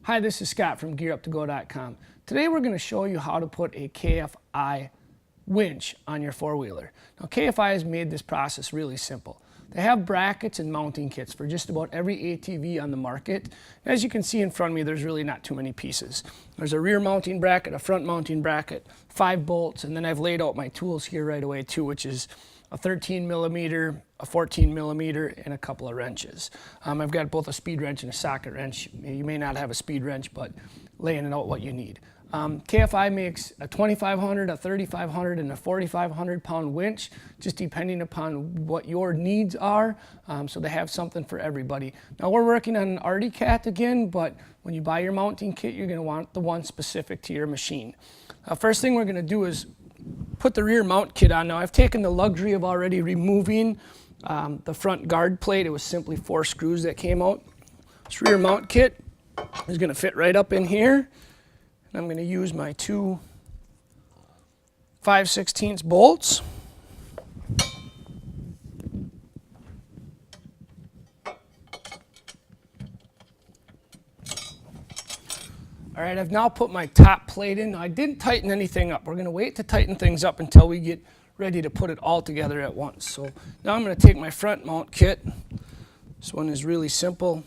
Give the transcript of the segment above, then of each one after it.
Hi, this is Scott from GearUpToGo.com. Today we're going to show you how to put a KFI winch on your four-wheeler. Now KFI has made this process really simple. They have brackets and mounting kits for just about every ATV on the market. As you can see in front of me, there's really not too many pieces. There's a rear mounting bracket, a front mounting bracket, 5 bolts, and then I've laid out my tools here right away too, which is a 13 millimeter, a 14 millimeter, and a couple of wrenches. I've got both a speed wrench and a socket wrench. You may not have a speed wrench, but laying out what you need. KFI makes a 2,500, a 3,500, and a 4,500 pound winch, just depending upon what your needs are. So they have something for everybody. Now we're working on an Arctic Cat again, but when you buy your mounting kit, you're going to want the one specific to your machine. First thing we're going to do is put the rear mount kit on. Now I've taken the luxury of already removing the front guard plate. It was simply 4 screws that came out. This rear mount kit is going to fit right up in here. And I'm going to use my 2 5/16 bolts. All right, I've now put my top plate in. Now, I didn't tighten anything up. We're going to wait to tighten things up until we get ready to put it all together at once. So now I'm going to take my front mount kit. This one is really simple.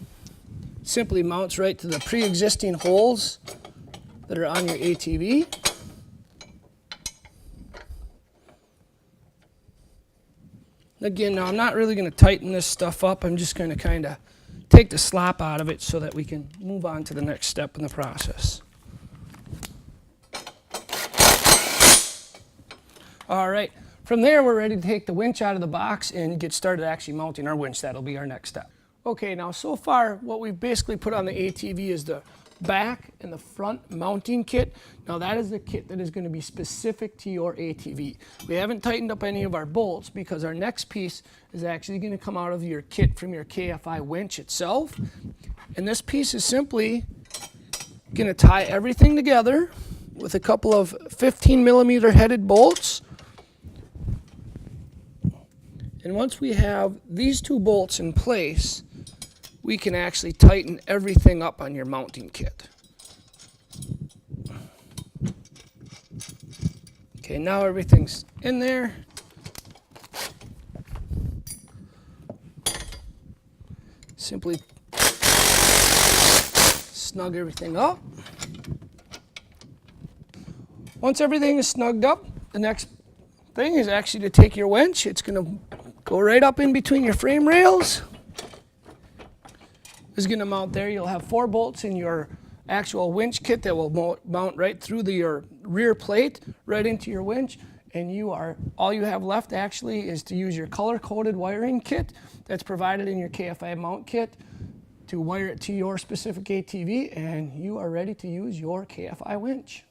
Simply mounts right to the pre-existing holes that are on your ATV. Again, now I'm not really going to tighten this stuff up. I'm just going to kind of take the slop out of it so that we can move on to the next step in the process. All right, from there we're ready to take the winch out of the box and get started actually mounting our winch. That'll be our next step. Okay, now so far what we've basically put on the ATV is the back and the front mounting kit. Now that is the kit that is going to be specific to your ATV. We haven't tightened up any of our bolts because our next piece is actually going to come out of your kit from your KFI winch itself. And this piece is simply going to tie everything together with a couple of 15 millimeter headed bolts. And once we have these 2 bolts in place, we can actually tighten everything up on your mounting kit. Okay, now everything's in there. Simply snug everything up. Once everything is snugged up, the next thing is actually to take your winch. It's going to go right up in between your frame rails. Is going to mount there. You'll have 4 bolts in your actual winch kit that will mount right through your rear plate, right into your winch, and all you have left actually is to use your color-coded wiring kit that's provided in your KFI mount kit to wire it to your specific ATV, and you are ready to use your KFI winch.